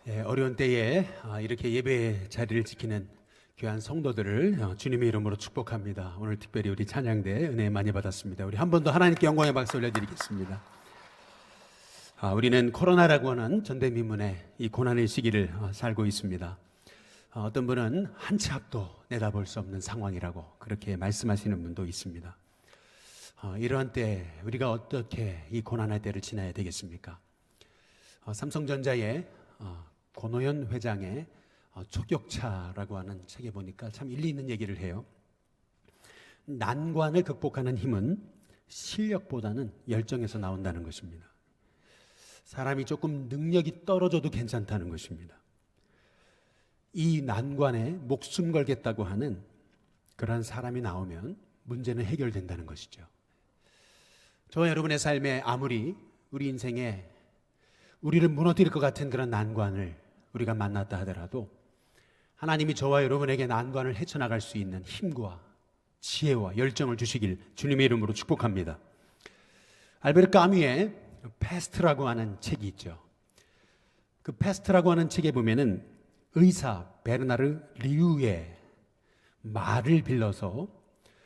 어려운 때에 이렇게 예배 자리를 지키는 귀한 성도들을 주님의 이름으로 축복합니다. 오늘 특별히 우리 찬양대 은혜 많이 받았습니다. 우리 한 번 더 하나님께 영광의 박수 올려드리겠습니다. 우리는 코로나라고 하는 전대미문의 이 고난의 시기를 살고 있습니다. 어떤 분은 한 치 앞도 내다볼 수 없는 상황이라고 그렇게 말씀하시는 분도 있습니다. 이러한 때 우리가 어떻게 이 고난의 때를 지나야 되겠습니까? 삼성전자의 권오현 회장의 초격차라고 하는 책에 보니까 참 일리 있는 얘기를 해요. 난관을 극복하는 힘은 실력보다는 열정에서 나온다는 것입니다. 사람이 조금 능력이 떨어져도 괜찮다는 것입니다. 이 난관에 목숨 걸겠다고 하는 그러한 사람이 나오면 문제는 해결된다는 것이죠. 저와 여러분의 삶에 아무리 우리 인생에 우리를 무너뜨릴 것 같은 그런 난관을 우리가 만났다 하더라도 하나님이 저와 여러분에게 난관을 헤쳐나갈 수 있는 힘과 지혜와 열정을 주시길 주님의 이름으로 축복합니다. 알베르 까뮈의 패스트라고 하는 책이 있죠. 그 패스트라고 하는 책에 보면은 의사 베르나르 리우의 말을 빌려서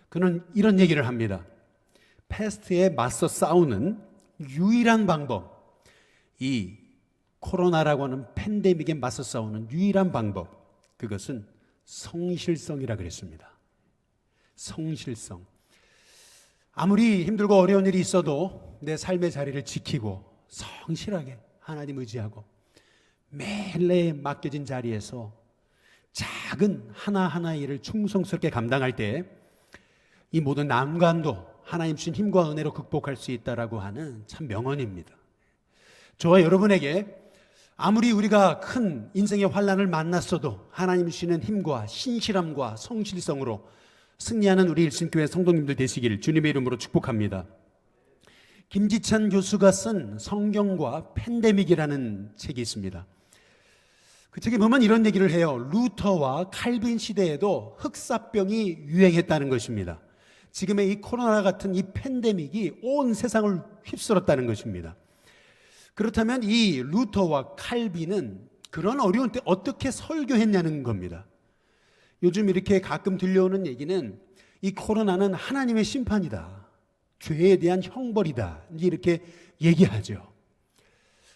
그는 이런 얘기를 합니다. 패스트에 맞서 싸우는 유일한 방법, 이 코로나라고 하는 팬데믹에 맞서 싸우는 유일한 방법, 그것은 성실성이라 그랬습니다. 성실성. 아무리 힘들고 어려운 일이 있어도 내 삶의 자리를 지키고 성실하게 하나님 의지하고 매일 내 맡겨진 자리에서 작은 하나하나의 일을 충성스럽게 감당할 때 이 모든 난관도 하나님 주신 힘과 은혜로 극복할 수 있다라고 하는 참 명언입니다. 저와 여러분에게 아무리 우리가 큰 인생의 환난을 만났어도 하나님 주시는 힘과 신실함과 성실성으로 승리하는 우리 일신교회 성도님들 되시길 주님의 이름으로 축복합니다. 김지찬 교수가 쓴 성경과 팬데믹이라는 책이 있습니다. 그 책에 보면 이런 얘기를 해요. 루터와 칼빈 시대에도 흑사병이 유행했다는 것입니다. 지금의 이 코로나 같은 이 팬데믹이 온 세상을 휩쓸었다는 것입니다. 그렇다면 이 루터와 칼빈은 그런 어려운 때 어떻게 설교했냐는 겁니다. 요즘 이렇게 가끔 들려오는 얘기는 이 코로나는 하나님의 심판이다, 죄에 대한 형벌이다, 이렇게 얘기하죠.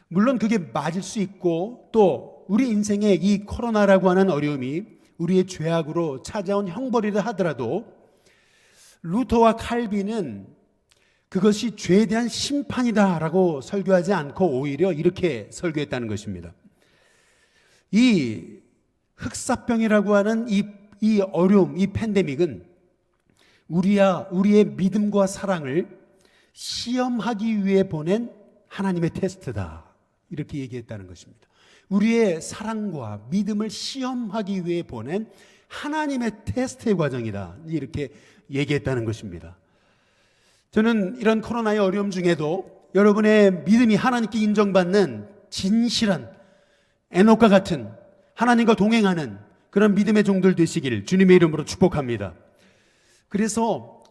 물론 그게 맞을 수 있고 또 우리 인생에 이 코로나라고 하는 어려움이 우리의 죄악으로 찾아온 형벌이라 하더라도 루터와 칼빈은 그것이 죄에 대한 심판이다라고 설교하지 않고 오히려 이렇게 설교했다는 것입니다. 이 흑사병이라고 하는 이 어려움, 이 팬데믹은 우리의 믿음과 사랑을 시험하기 위해 보낸 하나님의 테스트다, 이렇게 얘기했다는 것입니다. 우리의 사랑과 믿음을 시험하기 위해 보낸 하나님의 테스트의 과정이다, 이렇게 얘기했다는 것입니다. 저는 이런 코로나의 어려움 중에도 여러분의 믿음이 하나님께 인정받는 진실한 에녹과 같은 하나님과 동행하는 그런 믿음의 종들 되시길 주님의 이름으로 축복합니다. 그래서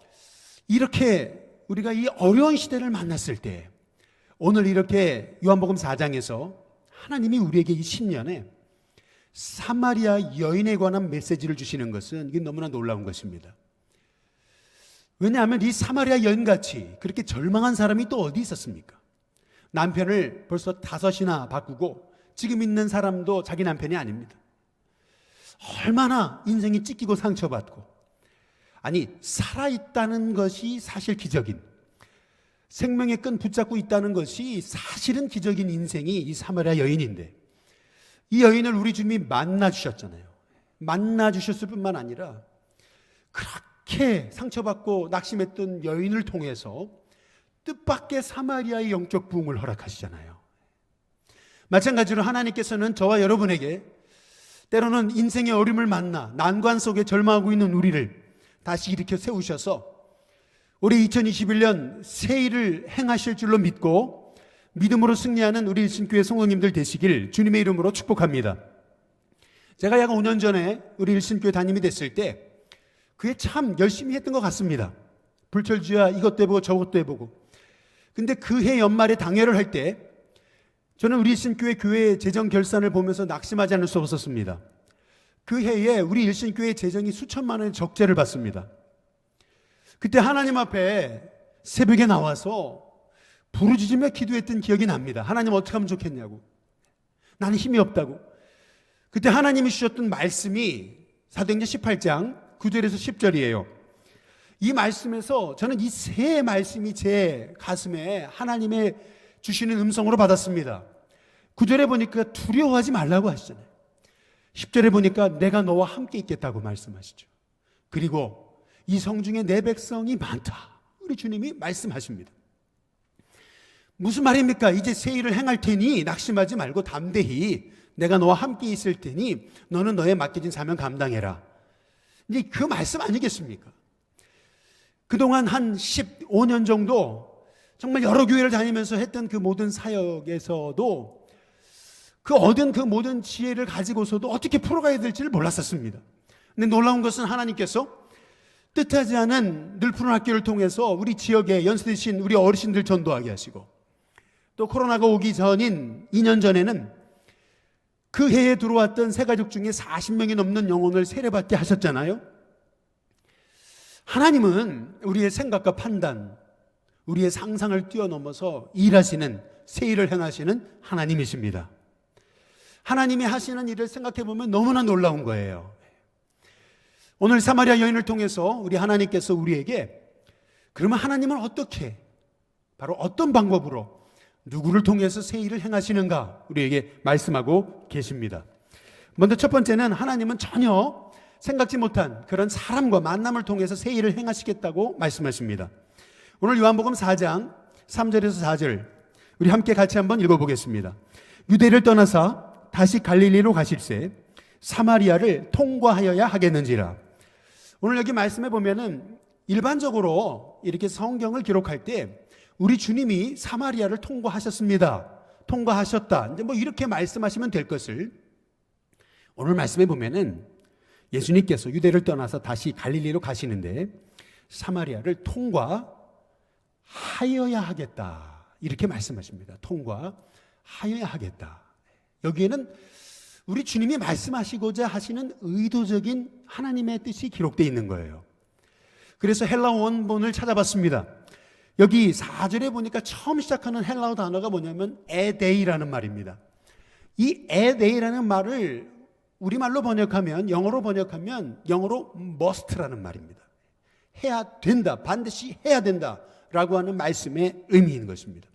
이렇게 우리가 이 어려운 시대를 만났을 때 오늘 이렇게 요한복음 4장에서 하나님이 우리에게 이 10년에 사마리아 여인에 관한 메시지를 주시는 것은 이게 너무나 놀라운 것입니다. 왜냐하면 이 사마리아 여인같이 그렇게 절망한 사람이 또 어디 있었습니까? 남편을 벌써 5이나 바꾸고 지금 있는 사람도 자기 남편이 아닙니다. 얼마나 인생이 찢기고 상처받고, 아니 살아있다는 것이 사실 기적인, 생명의 끈 붙잡고 있다는 것이 사실은 기적인 인생이 이 사마리아 여인인데, 이 여인을 우리 주님이 만나주셨잖아요. 만나주셨을 뿐만 아니라 그렇게 상처받고 낙심했던 여인을 통해서 뜻밖의 사마리아의 영적 부흥을 허락하시잖아요. 마찬가지로 하나님께서는 저와 여러분에게 때로는 인생의 어려움을 만나 난관 속에 절망하고 있는 우리를 다시 일으켜 세우셔서 올해 2021년 새 일을 행하실 줄로 믿고 믿음으로 승리하는 우리 일신교회 성도님들 되시길 주님의 이름으로 축복합니다. 제가 약 5년 전에 우리 일신교회 담임이 됐을 때 그게 참 열심히 했던 것 같습니다. 불철주야 이것도 해보고 저것도 해보고. 근데 그 해 연말에 당회를 할 때 저는 우리 일신교회 교회 재정 결산을 보면서 낙심하지 않을 수 없었습니다. 그 해에 우리 일신교회 재정이 수천만 원의 적재를 받습니다. 그때 하나님 앞에 새벽에 나와서 부르짖으며 기도했던 기억이 납니다. 하나님 어떻게 하면 좋겠냐고. 나는 힘이 없다고. 그때 하나님이 주셨던 말씀이 사도행전 18장 9절에서 10절이에요. 이 말씀에서 저는 이 세 말씀이 제 가슴에 하나님의 주시는 음성으로 받았습니다. 9절에 보니까 두려워하지 말라고 하시잖아요. 10절에 보니까 내가 너와 함께 있겠다고 말씀하시죠. 그리고 이 성중에 내 백성이 많다. 우리 주님이 말씀하십니다. 무슨 말입니까? 이제 새 일을 행할 테니 낙심하지 말고 담대히 내가 너와 함께 있을 테니 너는 너의 맡겨진 사명 감당해라. 이제 그 말씀 아니겠습니까? 그동안 한 15년 정도 정말 여러 교회를 다니면서 했던 그 모든 사역에서도 그 얻은 그 모든 지혜를 가지고서도 어떻게 풀어가야 될지를 몰랐었습니다. 근데 놀라운 것은 하나님께서 뜻하지 않은 늘 푸른 학교를 통해서 우리 지역에 연세드신 우리 어르신들 전도하게 하시고, 또 코로나가 오기 전인 2년 전에는 그 해에 들어왔던 새가족 중에 40명이 넘는 영혼을 세례받게 하셨잖아요. 하나님은 우리의 생각과 판단, 우리의 상상을 뛰어넘어서 일하시는, 새 일을 행하시는 하나님이십니다. 하나님이 하시는 일을 생각해 보면 너무나 놀라운 거예요. 오늘 사마리아 여인을 통해서 우리 하나님께서 우리에게 그러면 하나님은 어떻게, 바로 어떤 방법으로 누구를 통해서 새 일을 행하시는가 우리에게 말씀하고 계십니다. 먼저 첫 번째는 하나님은 전혀 생각지 못한 그런 사람과 만남을 통해서 새 일을 행하시겠다고 말씀하십니다. 오늘 요한복음 4장 3절에서 4절 우리 함께 같이 한번 읽어보겠습니다. 유대를 떠나사 다시 갈릴리로 가실새 사마리아를 통과하여야 하겠는지라. 오늘 여기 말씀해 보면은 일반적으로 이렇게 성경을 기록할 때 우리 주님이 사마리아를 통과하셨습니다. 통과하셨다. 이제 뭐 이렇게 말씀하시면 될 것을 오늘 말씀해 보면은 예수님께서 유대를 떠나서 다시 갈릴리로 가시는데 사마리아를 통과하여야 하겠다. 이렇게 말씀하십니다. 통과하여야 하겠다. 여기에는 우리 주님이 말씀하시고자 하시는 의도적인 하나님의 뜻이 기록되어 있는 거예요. 그래서 헬라 원본을 찾아봤습니다. 여기 4절에 보니까 처음 시작하는 헬라어 단어가 뭐냐면 에데이라는 말입니다. 이 에데이라는 말을 우리말로 번역하면, 영어로 번역하면 영어로 must라는 말입니다. 해야 된다, 반드시 해야 된다라고 하는 말씀의 의미인 것입니다.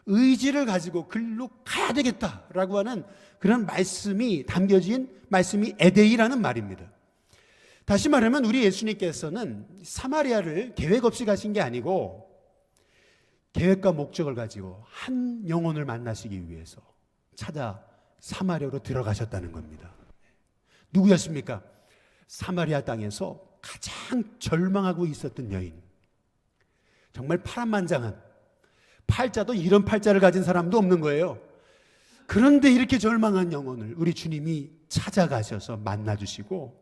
의지를 가지고 글로 가야 되겠다라고 하는 그런 말씀이 담겨진 말씀이 에데이라는 말입니다. 다시 말하면 우리 예수님께서는 사마리아를 계획 없이 가신 게 아니고 계획과 목적을 가지고 한 영혼을 만나시기 위해서 찾아 사마리아로 들어가셨다는 겁니다. 누구였습니까? 사마리아 땅에서 가장 절망하고 있었던 여인, 정말 파란만장한, 팔자도 이런 팔자를 가진 사람도 없는 거예요. 그런데 이렇게 절망한 영혼을 우리 주님이 찾아가셔서 만나주시고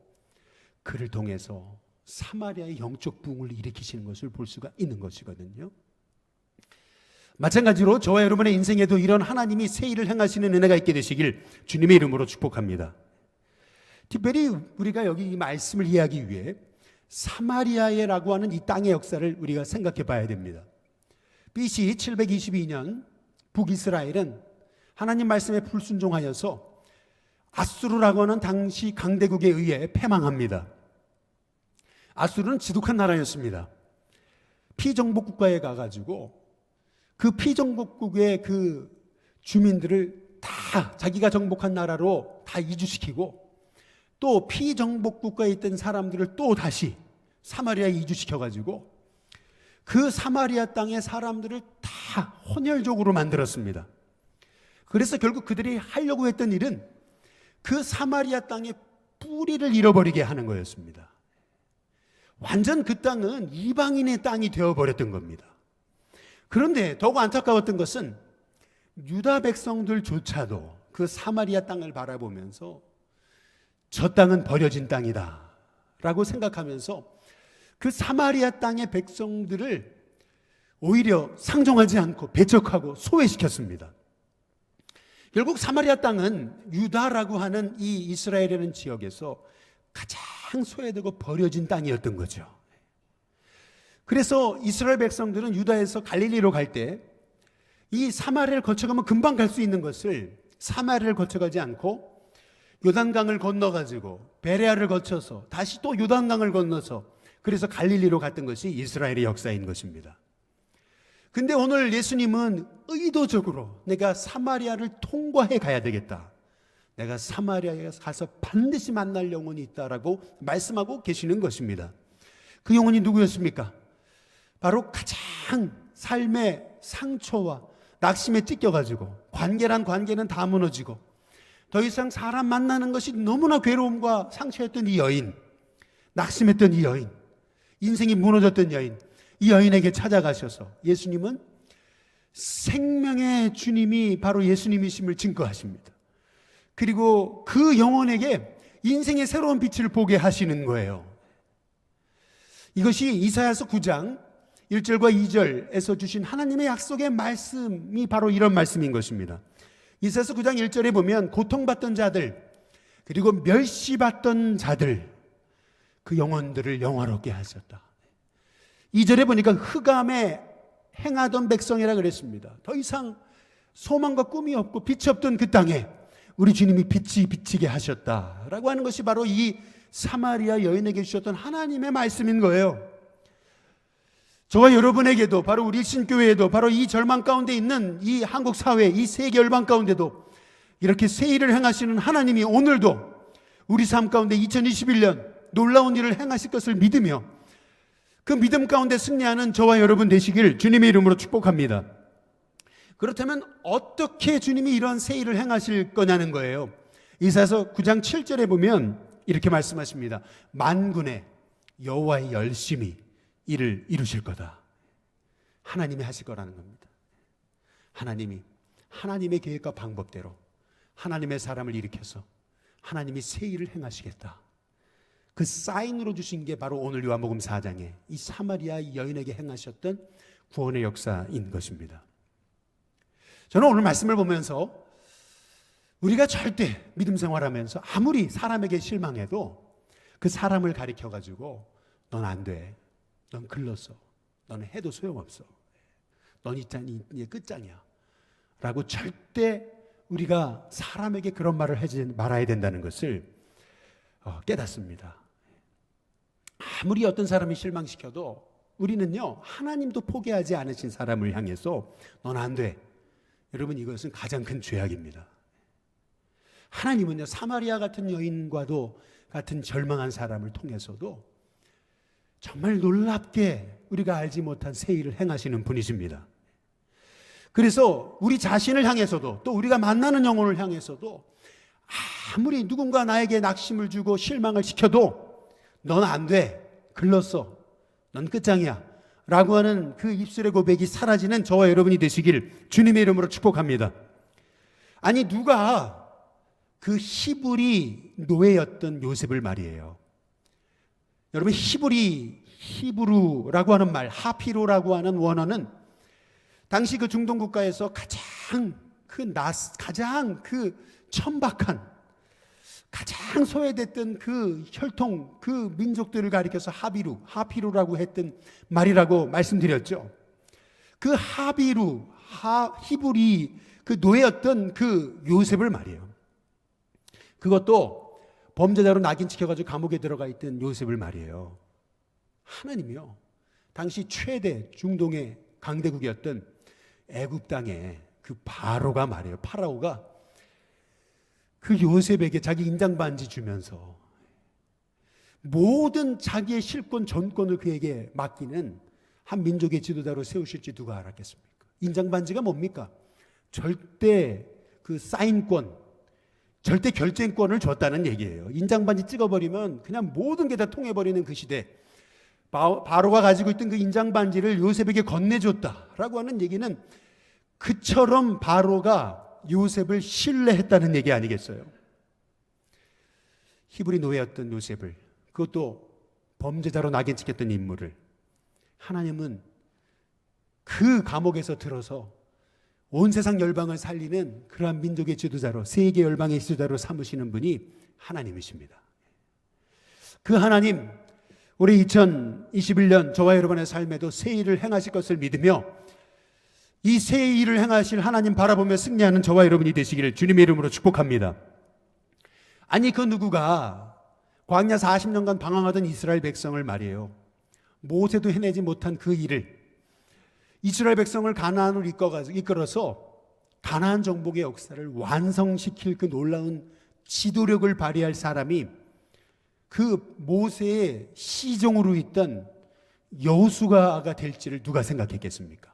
그를 통해서 사마리아의 영적 부흥을 일으키시는 것을 볼 수가 있는 것이거든요. 마찬가지로 저와 여러분의 인생에도 이런 하나님이 새 일을 행하시는 은혜가 있게 되시길 주님의 이름으로 축복합니다. 특별히 우리가 여기 이 말씀을 이해하기 위해 사마리아라고 하는 이 땅의 역사를 우리가 생각해 봐야 됩니다. BC 722년 북이스라엘은 하나님 말씀에 불순종하여서 아수르라고 하는 당시 강대국에 의해 패망합니다. 아수르는 지독한 나라였습니다. 피정복 국가에 가가지고 그 피정복국의 그 주민들을 다 자기가 정복한 나라로 다 이주시키고 또 피정복 국가에 있던 사람들을 또 다시 사마리아에 이주시켜가지고 그 사마리아 땅의 사람들을 다 혼혈족으로 만들었습니다. 그래서 결국 그들이 하려고 했던 일은 그 사마리아 땅의 뿌리를 잃어버리게 하는 거였습니다. 완전 그 땅은 이방인의 땅이 되어버렸던 겁니다. 그런데 더욱 안타까웠던 것은 유다 백성들조차도 그 사마리아 땅을 바라보면서 저 땅은 버려진 땅이다 라고 생각하면서 그 사마리아 땅의 백성들을 오히려 상종하지 않고 배척하고 소외시켰습니다. 결국 사마리아 땅은 유다라고 하는 이 이스라엘이라는 지역에서 가장 소외되고 버려진 땅이었던 거죠. 그래서 이스라엘 백성들은 유다에서 갈릴리로 갈 때 이 사마리아를 거쳐가면 금방 갈 수 있는 것을 사마리아를 거쳐가지 않고 요단강을 건너가지고 베레아를 거쳐서 다시 또 요단강을 건너서 그래서 갈릴리로 갔던 것이 이스라엘의 역사인 것입니다. 근데 오늘 예수님은 의도적으로 내가 사마리아를 통과해 가야 되겠다, 내가 사마리아에 가서 반드시 만날 영혼이 있다라고 말씀하고 계시는 것입니다. 그 영혼이 누구였습니까? 바로 가장 삶의 상처와 낙심에 찢겨가지고 관계란 관계는 다 무너지고 더 이상 사람 만나는 것이 너무나 괴로움과 상처였던 이 여인, 낙심했던 이 여인, 인생이 무너졌던 여인, 이 여인에게 찾아가셔서 예수님은 생명의 주님이 바로 예수님이심을 증거하십니다. 그리고 그 영혼에게 인생의 새로운 빛을 보게 하시는 거예요. 이것이 이사야서 9장 1절과 2절에서 주신 하나님의 약속의 말씀이 바로 이런 말씀인 것입니다. 이사야서 9장 1절에 보면 고통받던 자들 그리고 멸시받던 자들 그 영혼들을 영화롭게 하셨다. 2절에 보니까 흑암에 행하던 백성이라 그랬습니다. 더 이상 소망과 꿈이 없고 빛이 없던 그 땅에 우리 주님이 빛이 비치게 하셨다라고 하는 것이 바로 이 사마리아 여인에게 주셨던 하나님의 말씀인 거예요. 저와 여러분에게도, 바로 우리 신교회에도, 바로 이 절망 가운데 있는 이 한국 사회, 이 세계 열방 가운데도 이렇게 새 일을 행하시는 하나님이 오늘도 우리 삶 가운데 2021년 놀라운 일을 행하실 것을 믿으며 그 믿음 가운데 승리하는 저와 여러분 되시길 주님의 이름으로 축복합니다. 그렇다면 어떻게 주님이 이런 새 일을 행하실 거냐는 거예요. 이사야서 9장 7절에 보면 이렇게 말씀하십니다. 만군의 여호와의 열심히 이를 이루실 거다. 하나님이 하실 거라는 겁니다. 하나님이 하나님의 계획과 방법대로 하나님의 사람을 일으켜서 하나님이 새 일을 행하시겠다. 그 사인으로 주신 게 바로 오늘 요한복음 4장에 이 사마리아 여인에게 행하셨던 구원의 역사인 것입니다. 저는 오늘 말씀을 보면서 우리가 절대 믿음 생활하면서 아무리 사람에게 실망해도 그 사람을 가리켜가지고 넌 안 돼, 넌 글렀어, 너는 해도 소용없어, 넌 이제 끝장이야 라고 절대 우리가 사람에게 그런 말을 하지 말아야 된다는 것을 깨닫습니다. 아무리 어떤 사람이 실망시켜도 우리는요, 하나님도 포기하지 않으신 사람을 향해서 넌 안 돼. 여러분, 이것은 가장 큰 죄악입니다. 하나님은요, 사마리아 같은 여인과도 같은 절망한 사람을 통해서도 정말 놀랍게 우리가 알지 못한 새 일을 행하시는 분이십니다. 그래서 우리 자신을 향해서도 또 우리가 만나는 영혼을 향해서도 아무리 누군가 나에게 낙심을 주고 실망을 시켜도 넌 안 돼, 글렀어, 넌 끝장이야 라고 하는 그 입술의 고백이 사라지는 저와 여러분이 되시길 주님의 이름으로 축복합니다. 아니, 누가 그 히브리 노예였던 요셉을 말이에요. 여러분, 히브루라고 하는 말, 하피로라고 하는 원어는 당시 그 중동 국가에서 가장 그 천박한, 가장 소외됐던 그 혈통, 그 민족들을 가리켜서 하피루라고 했던 말이라고 말씀드렸죠. 그 히브리 그 노예였던 그 요셉을 말이에요. 그것도 범죄자로 낙인 찍혀가지고 감옥에 들어가 있던 요셉을 말이에요. 하나님이요, 당시 최대 중동의 강대국이었던 애굽 땅의 그 바로가 말이에요. 파라오가 그 요셉에게 자기 인장 반지 주면서 모든 자기의 실권 전권을 그에게 맡기는 한 민족의 지도자로 세우실지 누가 알았겠습니까? 인장 반지가 뭡니까? 절대 그 사인권, 절대 결정권을 줬다는 얘기예요. 인장 반지 찍어버리면 그냥 모든 게 다 통해버리는 그 시대, 바로가 가지고 있던 그 인장 반지를 요셉에게 건네줬다라고 하는 얘기는 그처럼 바로가 요셉을 신뢰했다는 얘기 아니겠어요? 히브리 노예였던 요셉을, 그것도 범죄자로 낙인 찍혔던 인물을 하나님은 그 감옥에서 들어서 온 세상 열방을 살리는 그러한 민족의 지도자로, 세계 열방의 지도자로 삼으시는 분이 하나님이십니다. 그 하나님, 우리 2021년 저와 여러분의 삶에도 새 일을 행하실 것을 믿으며 이 새 일을 행하실 하나님 바라보며 승리하는 저와 여러분이 되시기를 주님의 이름으로 축복합니다. 아니, 그 누구가 광야 40년간 방황하던 이스라엘 백성을 말이에요, 모세도 해내지 못한 그 일을 이스라엘 백성을 가나안으로 이끌어서 가나안 정복의 역사를 완성시킬 그 놀라운 지도력을 발휘할 사람이 그 모세의 시종으로 있던 여호수아가 될지를 누가 생각했겠습니까?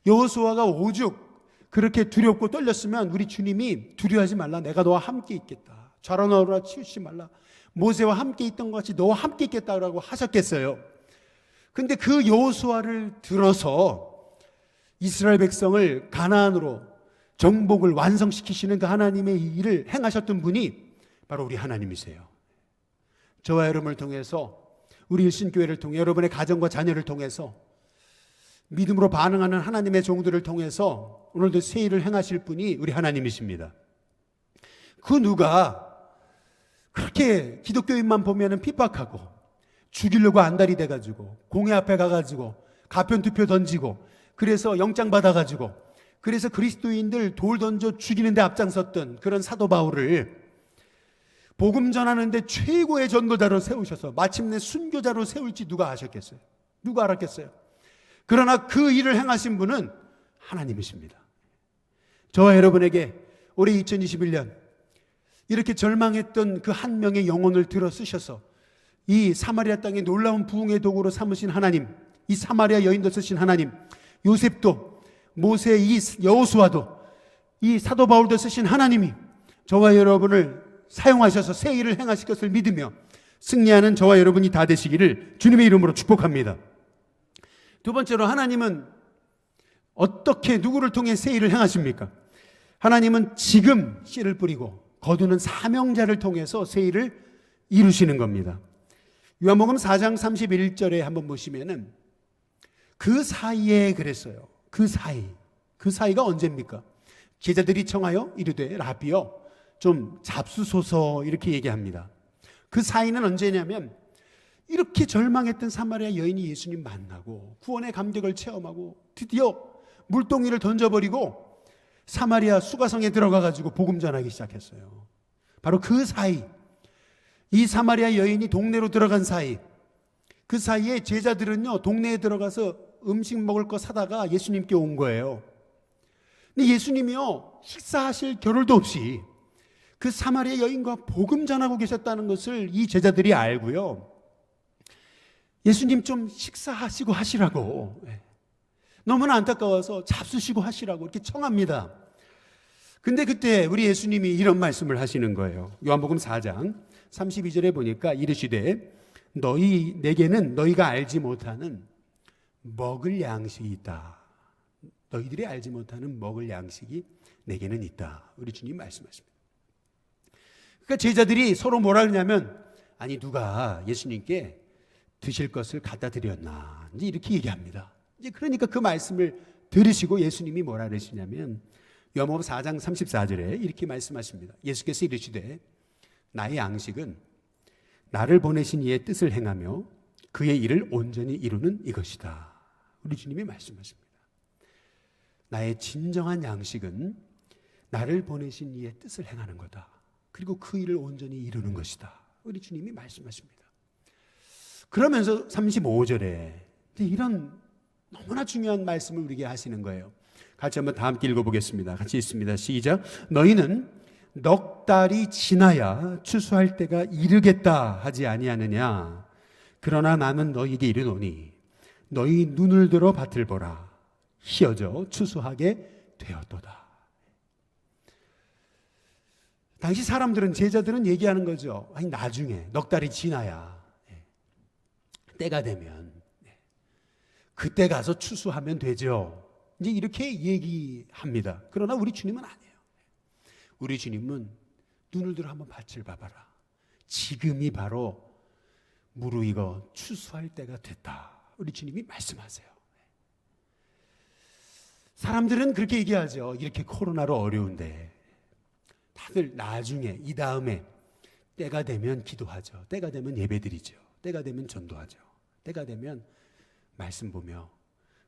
여호수아가 오죽 그렇게 두렵고 떨렸으면 우리 주님이 두려워하지 말라, 내가 너와 함께 있겠다, 좌로나로라 치우치지 말라, 모세와 함께 있던 것 같이 너와 함께 있겠다라고 하셨겠어요? 근데 그 여호수아를 들어서 이스라엘 백성을 가나안으로 정복을 완성시키시는 그 하나님의 일을 행하셨던 분이 바로 우리 하나님이세요. 저와 여러분을 통해서, 우리 일신교회를 통해, 여러분의 가정과 자녀를 통해서 믿음으로 반응하는 하나님의 종들을 통해서 오늘도 새 일을 행하실 분이 우리 하나님이십니다. 그 누가 그렇게 기독교인만 보면은 핍박하고 죽이려고 안달이 돼가지고 공회 앞에 가가지고 가편투표 던지고 그래서 영장 받아가지고 그래서 그리스도인들 돌 던져 죽이는데 앞장섰던 그런 사도 바울을 복음 전하는데 최고의 전도자로 세우셔서 마침내 순교자로 세울지 누가 아셨겠어요? 누가 알았겠어요? 그러나 그 일을 행하신 분은 하나님이십니다. 저와 여러분에게 올해 2021년 이렇게 절망했던 그 한 명의 영혼을 들어 쓰셔서 이 사마리아 땅의 놀라운 부흥의 도구로 삼으신 하나님, 이 사마리아 여인도 쓰신 하나님, 요셉도, 모세, 이 여호수아도, 이 사도 바울도 쓰신 하나님이 저와 여러분을 사용하셔서 새 일을 행하실 것을 믿으며 승리하는 저와 여러분이 다 되시기를 주님의 이름으로 축복합니다. 두 번째로, 하나님은 어떻게 누구를 통해 새 일을 행하십니까? 하나님은 지금 씨를 뿌리고 거두는 사명자를 통해서 새 일을 이루시는 겁니다. 요한복음 4장 31절에 한번 보시면은 그 사이에 그랬어요. 그 사이가 언제입니까? 제자들이 청하여 이르되 라비여 좀 잡수소서, 이렇게 얘기합니다. 그 사이는 언제냐면 이렇게 절망했던 사마리아 여인이 예수님 만나고 구원의 감격을 체험하고 드디어 물동이를 던져버리고 사마리아 수가성에 들어가가지고 복음 전하기 시작했어요. 바로 그 사이, 이 사마리아 여인이 동네로 들어간 사이, 그 사이에 제자들은요 동네에 들어가서 음식 먹을 거 사다가 예수님께 온 거예요. 근데 예수님이요 식사하실 겨를도 없이 그 사마리아 여인과 복음 전하고 계셨다는 것을 이 제자들이 알고요, 예수님 좀 식사하시고 하시라고, 너무나 안타까워서 잡수시고 하시라고 이렇게 청합니다. 근데 그때 우리 예수님이 이런 말씀을 하시는 거예요. 요한복음 4장 32절에 보니까 이르시되 내게는 너희가 알지 못하는 먹을 양식이 있다. 너희들이 알지 못하는 먹을 양식이 내게는 있다. 우리 주님 말씀하십니다. 그러니까 제자들이 서로 뭐라 그러냐면, 아니 누가 예수님께 드실 것을 갖다 드렸나, 이제 이렇게 얘기합니다. 이제 그러니까 그 말씀을 들으시고 예수님이 뭐라 그러시냐면 요한복음 4장 34절에 이렇게 말씀하십니다. 예수께서 이르시되 나의 양식은 나를 보내신 이의 뜻을 행하며 그의 일을 온전히 이루는 이것이다. 우리 주님이 말씀하십니다. 나의 진정한 양식은 나를 보내신 이의 뜻을 행하는 거다. 그리고 그 일을 온전히 이루는 것이다. 우리 주님이 말씀하십니다. 그러면서 35절에 이런 너무나 중요한 말씀을 우리에게 하시는 거예요. 같이 한번 다 함께 읽어보겠습니다. 같이 읽습니다. 시작. 너희는 넉 달이 지나야 추수할 때가 이르겠다 하지 아니하느냐. 그러나 나는 너희에게 이르노니 너희 눈을 들어 밭을 보라. 희어져 추수하게 되었도다. 당시 사람들은, 제자들은 얘기하는 거죠. 아니 나중에 넉 달이 지나야, 때가 되면 그때 가서 추수하면 되죠. 이제 이렇게 얘기합니다. 그러나 우리 주님은 아니에요. 우리 주님은 눈을 들어 한번 밭을 봐봐라. 지금이 바로 무르익어 추수할 때가 됐다. 우리 주님이 말씀하세요. 사람들은 그렇게 얘기하죠. 이렇게 코로나로 어려운데 다들 나중에 이 다음에 때가 되면 기도하죠. 때가 되면 예배드리죠. 때가 되면 전도하죠. 때가 되면 말씀 보며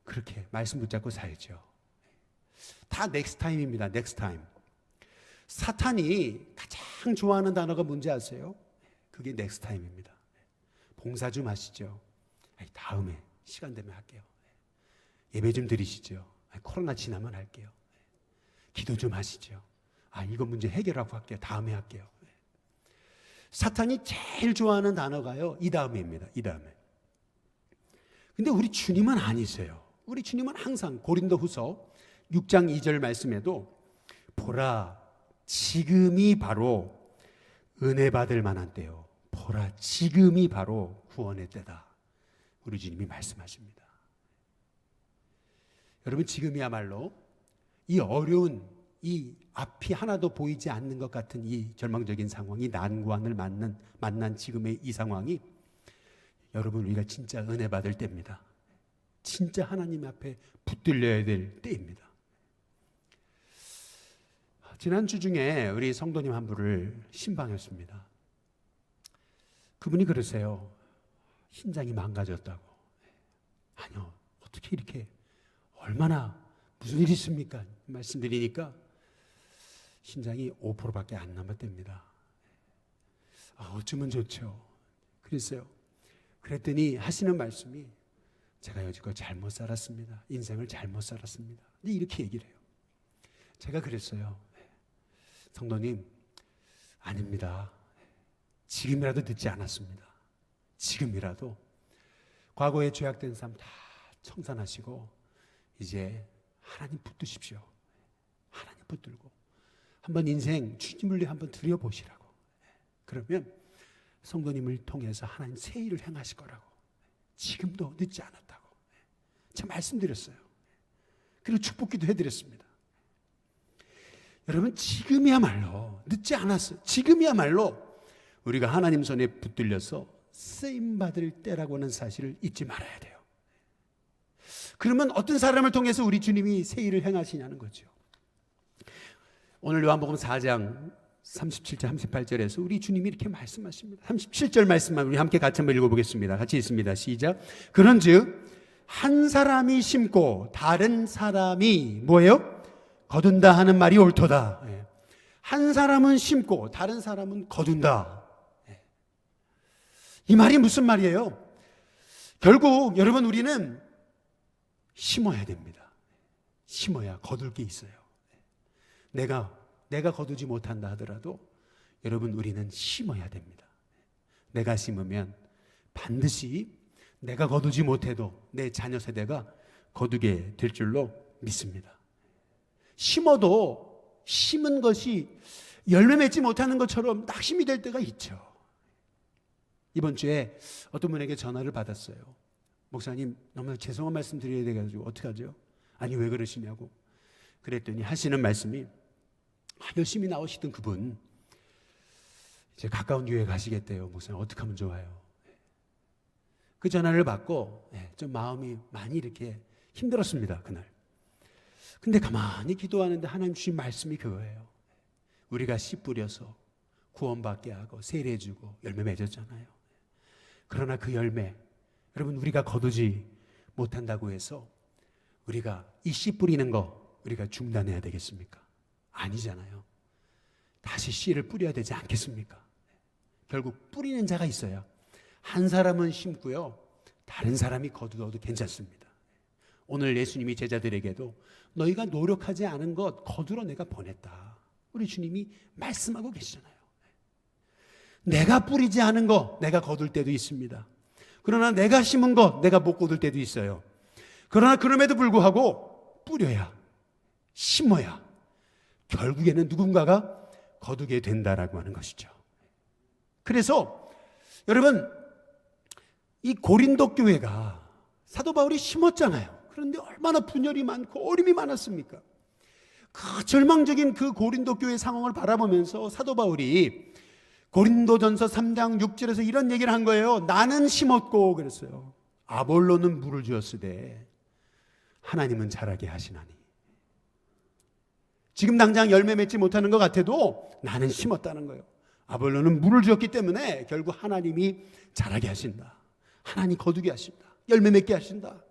그렇게 말씀 붙잡고 살죠. 다 넥스트 타임입니다. 넥스트 타임. 사탄이 가장 좋아하는 단어가 뭔지 아세요? 그게 넥스트 타임입니다. 봉사 좀 하시죠. 다음에 시간 되면 할게요. 예배 좀 드리시죠. 코로나 지나면 할게요. 기도 좀 하시죠. 이거 문제 해결하고 할게요. 다음에 할게요. 사탄이 제일 좋아하는 단어가요, 이 다음에입니다. 이 다음에. 근데 우리 주님은 아니세요. 우리 주님은 항상 고린도후서 6장 2절 말씀에도 보라 지금이 바로 은혜 받을 만한 때요. 보라 지금이 바로 구원의 때다. 우리 주님이 말씀하십니다. 여러분, 지금이야말로 이 어려운 이 앞이 하나도 보이지 않는 것 같은 이 절망적인 상황이, 난관을 만난 지금의 이 상황이 여러분, 우리가 진짜 은혜 받을 때입니다. 진짜 하나님 앞에 붙들려야 될 때입니다. 지난주 중에 우리 성도님 한 분을 신방했습니다. 그분이 그러세요. 신장이 망가졌다고. 아니요, 어떻게 이렇게, 얼마나 무슨 일이 있습니까? 말씀드리니까 신장이 5%밖에 안 남았답니다. 어쩌면 좋죠. 그랬어요. 그랬더니 하시는 말씀이, 제가 여지껏 잘못 살았습니다. 인생을 잘못 살았습니다. 근데 이렇게 얘기를 해요. 제가 그랬어요. 성도님, 아닙니다. 지금이라도 늦지 않았습니다. 지금이라도 과거에 죄악된 삶 다 청산하시고 이제 하나님 붙드십시오. 하나님 붙들고 한번 인생 주님을 한번 드려보시라고. 그러면 성도님을 통해서 하나님 새 일을 행하실 거라고. 지금도 늦지 않았다고 제가 말씀드렸어요. 그리고 축복기도 해드렸습니다. 여러분, 지금이야말로 늦지 않았어요. 지금이야말로 우리가 하나님 손에 붙들려서 쓰임받을 때라고 하는 사실을 잊지 말아야 돼요. 그러면 어떤 사람을 통해서 우리 주님이 새 일을 행하시냐는 거죠. 오늘 요한복음 4장 37절 38절에서 우리 주님이 이렇게 말씀하십니다. 37절 말씀만 우리 함께 같이 한번 읽어보겠습니다. 같이 읽습니다. 시작. 그런즉 한 사람이 심고 다른 사람이 뭐예요? 거둔다 하는 말이 옳도다. 한 사람은 심고 다른 사람은 거둔다. 이 말이 무슨 말이에요? 결국 여러분, 우리는 심어야 됩니다. 심어야 거둘 게 있어요. 내가 거두지 못한다 하더라도 여러분, 우리는 심어야 됩니다. 내가 심으면 반드시 내가 거두지 못해도 내 자녀 세대가 거두게 될 줄로 믿습니다. 심어도 심은 것이 열매 맺지 못하는 것처럼 낙심이 될 때가 있죠. 이번 주에 어떤 분에게 전화를 받았어요. 목사님, 너무 죄송한 말씀 드려야 돼가지고 어떡하죠? 아니, 왜 그러시냐고. 그랬더니 하시는 말씀이, 열심히 나오시던 그분 이제 가까운 교회 가시겠대요. 목사님, 어떻게 하면 좋아요? 그 전화를 받고 좀 마음이 많이 이렇게 힘들었습니다, 그날. 근데 가만히 기도하는데 하나님 주신 말씀이 그거예요. 우리가 씨 뿌려서 구원받게 하고 세례해주고 열매 맺었잖아요. 그러나 그 열매, 여러분, 우리가 거두지 못한다고 해서 우리가 이 씨 뿌리는 거 우리가 중단해야 되겠습니까? 아니잖아요. 다시 씨를 뿌려야 되지 않겠습니까? 결국 뿌리는 자가 있어야 한 사람은 심고요, 다른 사람이 거두어도 괜찮습니다. 오늘 예수님이 제자들에게도 너희가 노력하지 않은 것 거두러 내가 보냈다. 우리 주님이 말씀하고 계시잖아요. 내가 뿌리지 않은 거 내가 거둘 때도 있습니다. 그러나 내가 심은 거 내가 못 거둘 때도 있어요. 그러나 그럼에도 불구하고 뿌려야, 심어야 결국에는 누군가가 거두게 된다라고 하는 것이죠. 그래서 여러분, 이 고린도 교회가 사도 바울이 심었잖아요. 그런데 얼마나 분열이 많고 어림이 많았습니까? 그 절망적인 그 고린도 교회 상황을 바라보면서 사도 바울이 고린도전서 3장 6절에서 이런 얘기를 한 거예요. 나는 심었고, 그랬어요. 아볼로는 물을 주었으되 하나님은 자라게 하시나니. 지금 당장 열매 맺지 못하는 것 같아도 나는 심었다는 거예요. 아볼로는 물을 주었기 때문에 결국 하나님이 자라게 하신다. 하나님 거두게 하신다. 열매 맺게 하신다.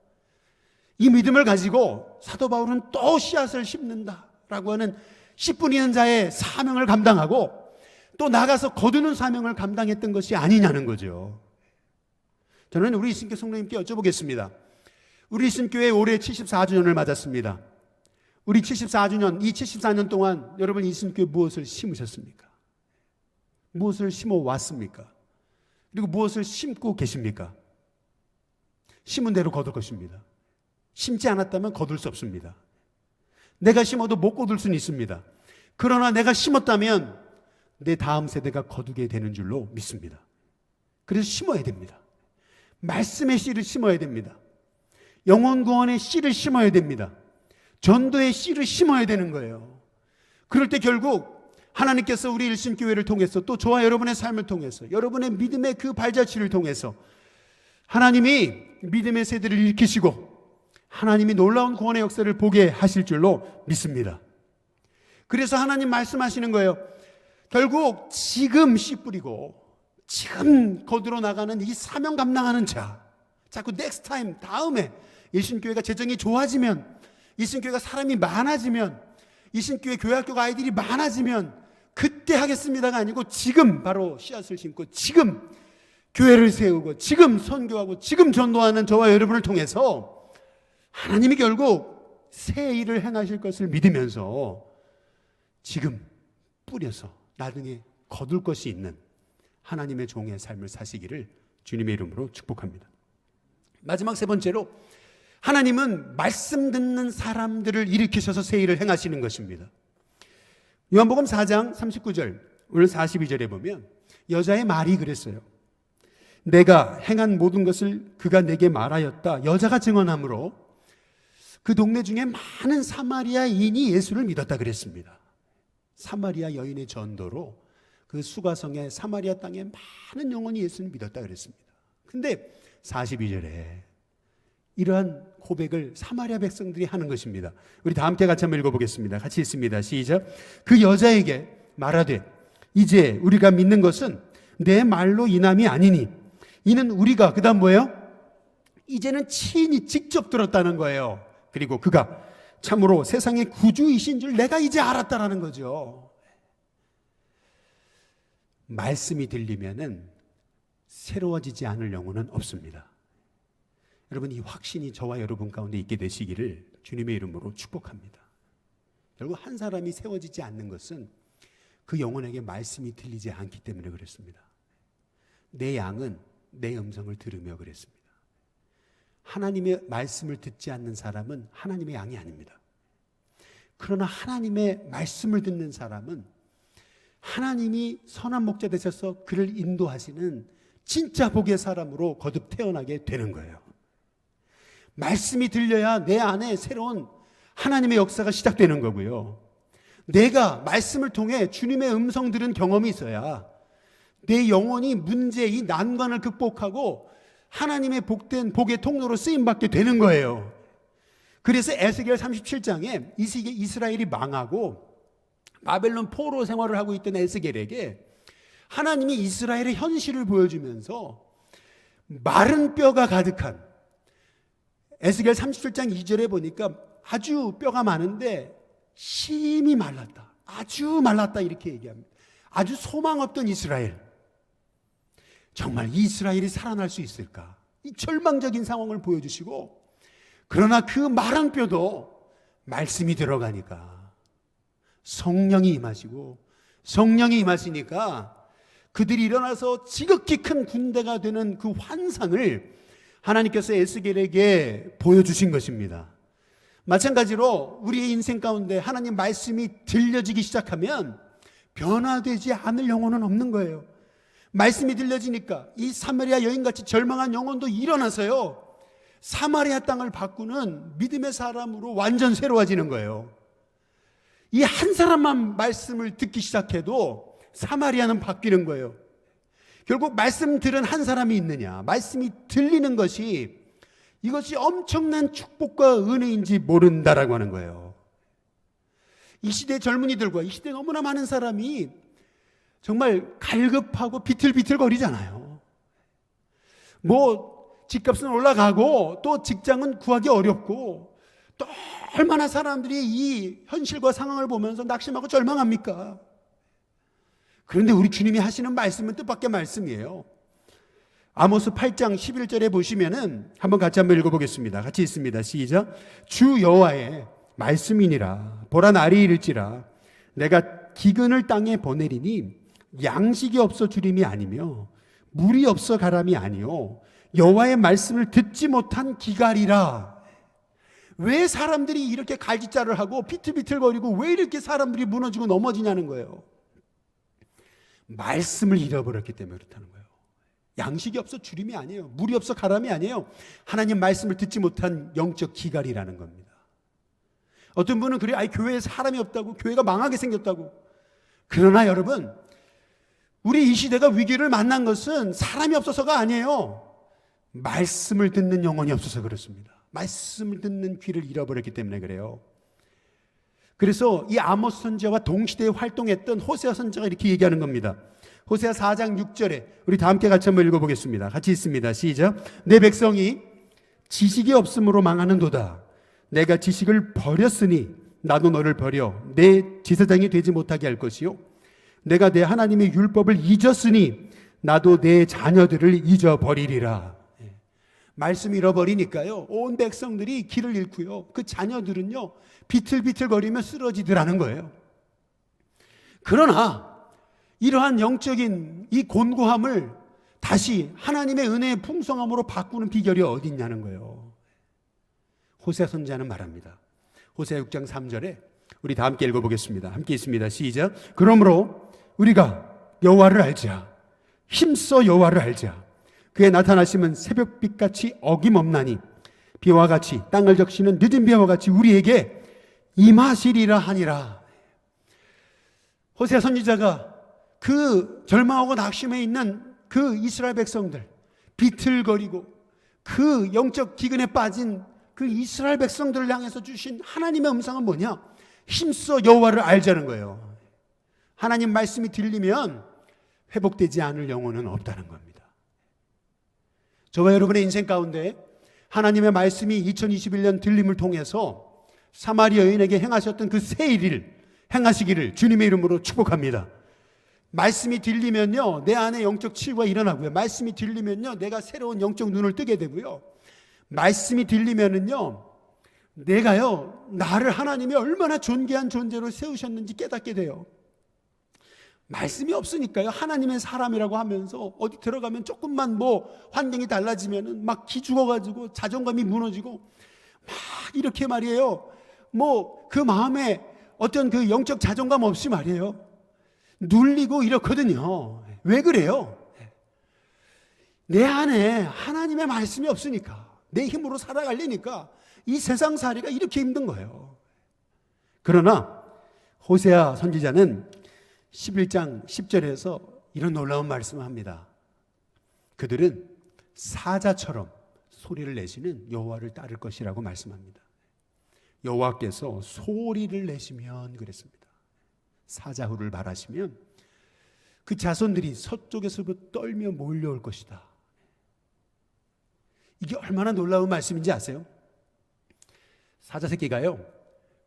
이 믿음을 가지고 사도 바울은 또 씨앗을 심는다라고 하는 씨 뿌리는 자의 사명을 감당하고 또 나가서 거두는 사명을 감당했던 것이 아니냐는 거죠. 저는 우리 이신교 성도님께 여쭤보겠습니다. 우리 이신교회 올해 74주년을 맞았습니다. 우리 74주년, 이 74년 동안 여러분 이신교회 무엇을 심으셨습니까? 무엇을 심어 왔습니까? 그리고 무엇을 심고 계십니까? 심은 대로 거둘 것입니다. 심지 않았다면 거둘 수 없습니다. 내가 심어도 못 거둘 수는 있습니다. 그러나 내가 심었다면 내 다음 세대가 거두게 되는 줄로 믿습니다. 그래서 심어야 됩니다. 말씀의 씨를 심어야 됩니다. 영혼 구원의 씨를 심어야 됩니다. 전도의 씨를 심어야 되는 거예요. 그럴 때 결국 하나님께서 우리 일신교회를 통해서 또 저와 여러분의 삶을 통해서 여러분의 믿음의 그 발자취를 통해서 하나님이 믿음의 세대를 일으키시고 하나님이 놀라운 구원의 역사를 보게 하실 줄로 믿습니다. 그래서 하나님 말씀하시는 거예요. 결국 지금 씨 뿌리고 지금 거두러 나가는 이 사명 감당하는 자, 자꾸 넥스트 타임 다음에 일신교회가 재정이 좋아지면, 일신교회가 사람이 많아지면, 일신교회 교회학교 아이들이 많아지면 그때 하겠습니다가 아니고 지금 바로 씨앗을 심고 지금 교회를 세우고 지금 선교하고 지금 전도하는 저와 여러분을 통해서 하나님이 결국 새 일을 행하실 것을 믿으면서 지금 뿌려서 나중에 거둘 것이 있는 하나님의 종의 삶을 사시기를 주님의 이름으로 축복합니다. 마지막 세 번째로 하나님은 말씀 듣는 사람들을 일으키셔서 새 일을 행하시는 것입니다. 요한복음 4장 39절 오늘 42절에 보면 여자의 말이 그랬어요. 내가 행한 모든 것을 그가 내게 말하였다. 여자가 증언함으로 그 동네 중에 많은 사마리아인이 예수를 믿었다 그랬습니다. 사마리아 여인의 전도로 그 수가성의 사마리아 땅에 많은 영혼이 예수를 믿었다 그랬습니다. 근데 42절에 이러한 고백을 사마리아 백성들이 하는 것입니다. 우리 다 함께 같이 한번 읽어보겠습니다. 같이 읽습니다. 시작. 그 여자에게 말하되 이제 우리가 믿는 것은 내 말로 인함이 아니니 이는 우리가, 그 다음 뭐예요? 이제는 친히 직접 들었다는 거예요. 그리고 그가 참으로 세상의 구주이신 줄 내가 이제 알았다라는 거죠. 말씀이 들리면은 새로워지지 않을 영혼은 없습니다. 여러분, 이 확신이 저와 여러분 가운데 있게 되시기를 주님의 이름으로 축복합니다. 결국 한 사람이 세워지지 않는 것은 그 영혼에게 말씀이 들리지 않기 때문에 그렇습니다. 내 양은 내 음성을 들으며 그랬습니다. 하나님의 말씀을 듣지 않는 사람은 하나님의 양이 아닙니다. 그러나 하나님의 말씀을 듣는 사람은 하나님이 선한 목자 되셔서 그를 인도하시는 진짜 복의 사람으로 거듭 태어나게 되는 거예요. 말씀이 들려야 내 안에 새로운 하나님의 역사가 시작되는 거고요. 내가 말씀을 통해 주님의 음성 들은 경험이 있어야 내 영혼이 문제, 이 난관을 극복하고 하나님의 복된 복의 통로로 쓰임받게 되는 거예요. 그래서 에스겔 37장에 이스라엘이 망하고 바벨론 포로 생활을 하고 있던 에스겔에게 하나님이 이스라엘의 현실을 보여주면서 마른 뼈가 가득한, 에스겔 37장 2절에 보니까 아주 뼈가 많은데 심히 말랐다, 아주 말랐다 이렇게 얘기합니다. 아주 소망 없던 이스라엘, 정말 이스라엘이 살아날 수 있을까? 이 절망적인 상황을 보여주시고, 그러나 그 마른 뼈도 말씀이 들어가니까 성령이 임하시고, 성령이 임하시니까 그들이 일어나서 지극히 큰 군대가 되는 그 환상을 하나님께서 에스겔에게 보여주신 것입니다. 마찬가지로 우리의 인생 가운데 하나님 말씀이 들려지기 시작하면 변화되지 않을 영혼은 없는 거예요. 말씀이 들려지니까 이 사마리아 여인같이 절망한 영혼도 일어나서요, 사마리아 땅을 바꾸는 믿음의 사람으로 완전 새로워지는 거예요. 이 한 사람만 말씀을 듣기 시작해도 사마리아는 바뀌는 거예요. 결국 말씀 들은 한 사람이 있느냐, 말씀이 들리는 것이, 이것이 엄청난 축복과 은혜인지 모른다라고 하는 거예요. 이 시대 젊은이들과 이 시대 너무나 많은 사람이 정말 갈급하고 비틀비틀거리잖아요. 뭐 집값은 올라가고 또 직장은 구하기 어렵고 또 얼마나 사람들이 이 현실과 상황을 보면서 낙심하고 절망합니까? 그런데 우리 주님이 하시는 말씀은 뜻밖의 말씀이에요. 아모스 8장 11절에 보시면은 한번 같이 한번 읽어보겠습니다. 같이 있습니다. 시작. 주 여호와의 말씀이니라. 보라 날이 이를지라. 내가 기근을 땅에 보내리니 양식이 없어 주림이 아니며 물이 없어 가람이 아니요 여호와의 말씀을 듣지 못한 기갈이라. 왜 사람들이 이렇게 갈짓자를 하고 비틀비틀거리고 왜 이렇게 사람들이 무너지고 넘어지냐는 거예요. 말씀을 잃어버렸기 때문에 그렇다는 거예요. 양식이 없어 주림이 아니에요. 물이 없어 가람이 아니에요. 하나님 말씀을 듣지 못한 영적 기갈이라는 겁니다. 어떤 분은 그래, 교회에 사람이 없다고, 교회가 망하게 생겼다고. 그러나 여러분, 우리 이 시대가 위기를 만난 것은 사람이 없어서가 아니에요. 말씀을 듣는 영혼이 없어서 그렇습니다. 말씀을 듣는 귀를 잃어버렸기 때문에 그래요. 그래서 이 아모스 선지자와 동시대에 활동했던 호세아 선지자가 이렇게 얘기하는 겁니다. 호세아 4장 6절에 우리 다 함께 같이 한번 읽어보겠습니다. 같이 있습니다. 시작. 내 백성이 지식이 없음으로 망하는도다. 내가 지식을 버렸으니 나도 너를 버려 내 제사장이 되지 못하게 할 것이요 내가 내 하나님의 율법을 잊었으니 나도 내 자녀들을 잊어버리리라. 말씀 잃어버리니까요 온 백성들이 길을 잃고요 그 자녀들은요 비틀비틀거리며 쓰러지더라는 거예요. 그러나 이러한 영적인 이 곤고함을 다시 하나님의 은혜의 풍성함으로 바꾸는 비결이 어디 있냐는 거예요. 호세아 선지자는 말합니다. 호세아 6장 3절에 우리 다 함께 읽어보겠습니다. 함께 있습니다. 시작. 그러므로 우리가 여호와를 알자. 힘써 여호와를 알자. 그의 나타나심은 새벽빛같이 어김없나니 비와 같이 땅을 적시는 늦은 비와 같이 우리에게 임하시리라 하니라. 호세아 선지자가 그 절망하고 낙심해 있는 그 이스라엘 백성들, 비틀거리고 그 영적 기근에 빠진 그 이스라엘 백성들을 향해서 주신 하나님의 음성은 뭐냐? 힘써 여호와를 알자는 거예요. 하나님 말씀이 들리면 회복되지 않을 영혼은 없다는 겁니다. 저와 여러분의 인생 가운데 하나님의 말씀이 2021년 들림을 통해서 사마리아 여인에게 행하셨던 그 새 일을 행하시기를 주님의 이름으로 축복합니다. 말씀이 들리면요 내 안에 영적 치유가 일어나고요. 말씀이 들리면요 내가 새로운 영적 눈을 뜨게 되고요. 말씀이 들리면은요 내가요 나를 하나님이 얼마나 존귀한 존재로 세우셨는지 깨닫게 돼요. 말씀이 없으니까요 하나님의 사람이라고 하면서 어디 들어가면 조금만 뭐 환경이 달라지면은 막 기죽어가지고 자존감이 무너지고 막 이렇게 말이에요 뭐 그 마음에 어떤 그 영적 자존감 없이 말이에요 눌리고 이렇거든요. 왜 그래요? 내 안에 하나님의 말씀이 없으니까 내 힘으로 살아가려니까 이 세상 살이가 이렇게 힘든 거예요. 그러나 호세아 선지자는 11장 10절에서 이런 놀라운 말씀을 합니다. 그들은 사자처럼 소리를 내시는 여호와를 따를 것이라고 말씀합니다. 여호와께서 소리를 내시면 그랬습니다. 사자후를 발하시면 그 자손들이 서쪽에서부터 떨며 몰려올 것이다. 이게 얼마나 놀라운 말씀인지 아세요? 사자 새끼가요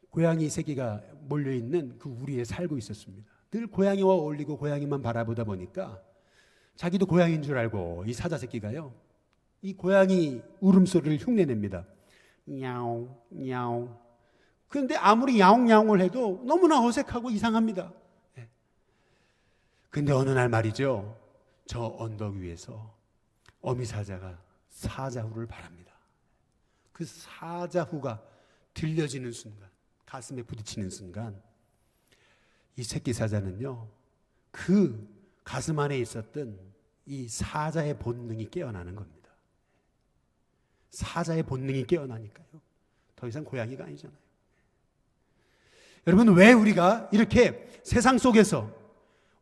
고양이 새끼가 몰려있는 그 우리에 살고 있었습니다. 늘 고양이와 어울리고 고양이만 바라보다 보니까 자기도 고양이인 줄 알고 이 사자 새끼가요 이 고양이 울음소리를 흉내냅니다. 야옹 야옹. 그런데 아무리 야옹야옹을 해도 너무나 어색하고 이상합니다. 근데 어느 날 말이죠 저 언덕 위에서 어미사자가 사자후를 바랍니다. 그 사자후가 들려지는 순간 가슴에 부딪히는 순간 이 새끼 사자는요 그 가슴 안에 있었던 이 사자의 본능이 깨어나는 겁니다. 사자의 본능이 깨어나니까요 더 이상 고양이가 아니잖아요. 여러분 왜 우리가 이렇게 세상 속에서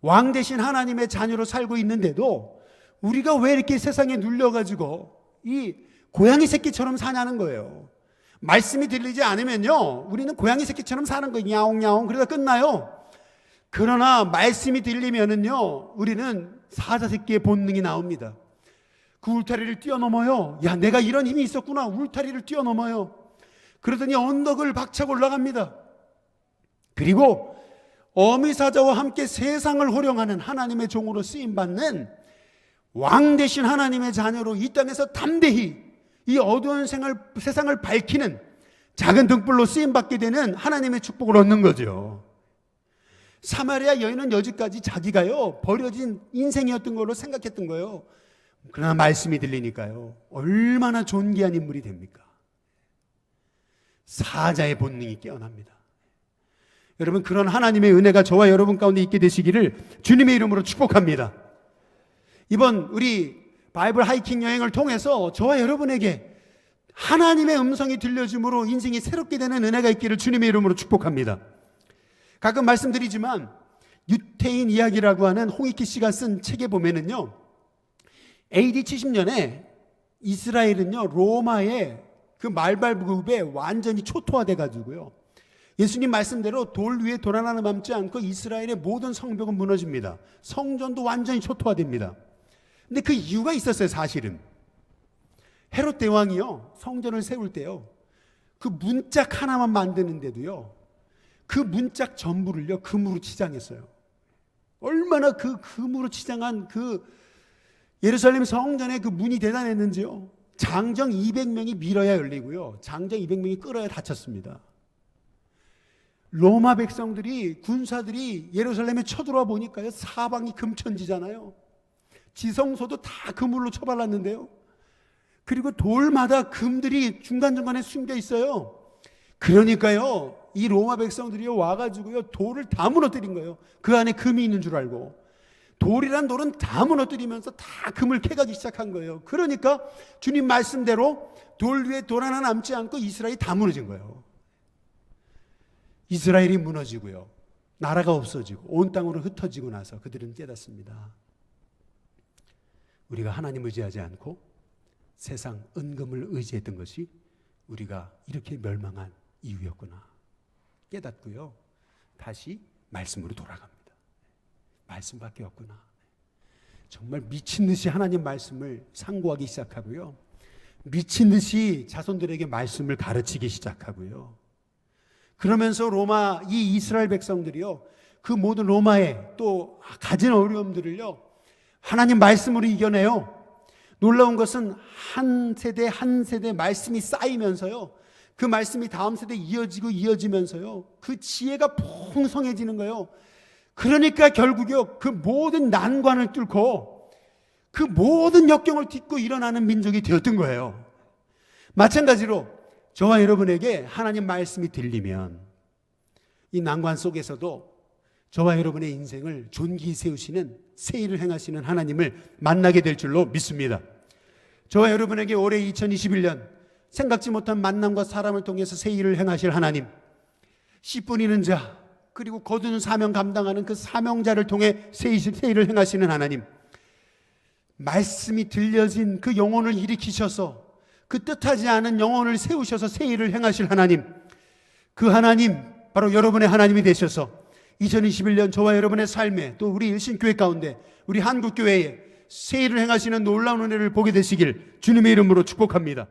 왕 대신 하나님의 자녀로 살고 있는데도 우리가 왜 이렇게 세상에 눌려가지고 이 고양이 새끼처럼 사냐는 거예요. 말씀이 들리지 않으면요, 우리는 고양이 새끼처럼 사는 거예요. 야옹야옹 그러다 끝나요. 그러나 말씀이 들리면은요, 우리는 사자 새끼의 본능이 나옵니다. 그 울타리를 뛰어넘어요. 야, 내가 이런 힘이 있었구나. 울타리를 뛰어넘어요. 그러더니 언덕을 박차고 올라갑니다. 그리고 어미사자와 함께 세상을 호령하는 하나님의 종으로 쓰임받는 왕 되신 하나님의 자녀로 이 땅에서 담대히 이 어두운 세상을 밝히는 작은 등불로 쓰임받게 되는 하나님의 축복을 얻는 거죠. 사마리아 여인은 여지까지 자기가요, 버려진 인생이었던 걸로 생각했던 거예요. 그러나 말씀이 들리니까요, 얼마나 존귀한 인물이 됩니까? 사자의 본능이 깨어납니다. 여러분, 그런 하나님의 은혜가 저와 여러분 가운데 있게 되시기를 주님의 이름으로 축복합니다. 이번 우리 바이블 하이킹 여행을 통해서 저와 여러분에게 하나님의 음성이 들려줌으로 인생이 새롭게 되는 은혜가 있기를 주님의 이름으로 축복합니다. 가끔 말씀드리지만 유태인 이야기라고 하는 홍익희 씨가 쓴 책에 보면은요, AD 70년에 이스라엘은요, 로마의 그 말발굽에 완전히 초토화돼 가지고요, 예수님 말씀대로 돌 위에 돌 하나 남지 않고 이스라엘의 모든 성벽은 무너집니다. 성전도 완전히 초토화됩니다. 근데 그 이유가 있었어요. 사실은 헤롯 대왕이요, 성전을 세울 때요, 그 문짝 하나만 만드는데도요, 그 문짝 전부를요 금으로 치장했어요. 얼마나 그 금으로 치장한 그 예루살렘 성전의 그 문이 대단했는지요. 장정 200명이 밀어야 열리고요, 장정 200명이 끌어야 닫혔습니다. 로마 백성들이, 군사들이 예루살렘에 쳐들어와 보니까요, 사방이 금천지잖아요. 지성소도 다 그물로 쳐발랐는데요, 그리고 돌마다 금들이 중간중간에 숨겨 있어요. 그러니까요, 이 로마 백성들이 와가지고요, 돌을 다 무너뜨린 거예요. 그 안에 금이 있는 줄 알고. 돌이란 돌은 다 무너뜨리면서 다 금을 캐가기 시작한 거예요. 그러니까 주님 말씀대로 돌 위에 돌 하나 남지 않고 이스라엘이 다 무너진 거예요. 이스라엘이 무너지고요, 나라가 없어지고 온 땅으로 흩어지고 나서 그들은 깨닫습니다. 우리가 하나님 의지하지 않고 세상 은금을 의지했던 것이 우리가 이렇게 멸망한 이유였구나 깨닫고요, 다시 말씀으로 돌아갑니다. 말씀밖에 없구나. 정말 미친 듯이 하나님 말씀을 상고하기 시작하고요, 미친 듯이 자손들에게 말씀을 가르치기 시작하고요, 그러면서 로마, 이 이스라엘 백성들이요, 그 모든 로마의 또 가진 어려움들을요, 하나님 말씀으로 이겨내요. 놀라운 것은 한 세대 한 세대 말씀이 쌓이면서요, 그 말씀이 다음 세대에 이어지면서요, 그 지혜가 풍성해지는 거예요. 그러니까 결국요, 그 모든 난관을 뚫고 그 모든 역경을 딛고 일어나는 민족이 되었던 거예요. 마찬가지로 저와 여러분에게 하나님 말씀이 들리면 이 난관 속에서도 저와 여러분의 인생을 존귀히 세우시는, 새 일을 행하시는 하나님을 만나게 될 줄로 믿습니다. 저와 여러분에게 올해 2021년 생각지 못한 만남과 사람을 통해서 새 일을 행하실 하나님, 씨 뿌리는 자, 그리고 거두는 사명 감당하는 그 사명자를 통해 새 일을 행하시는 하나님, 말씀이 들려진 그 영혼을 일으키셔서 그 뜻하지 않은 영혼을 세우셔서 새 일을 행하실 하나님, 그 하나님 바로 여러분의 하나님이 되셔서 2021년 저와 여러분의 삶에, 또 우리 일신교회 가운데, 우리 한국교회에 새 일을 행하시는 놀라운 은혜를 보게 되시길 주님의 이름으로 축복합니다.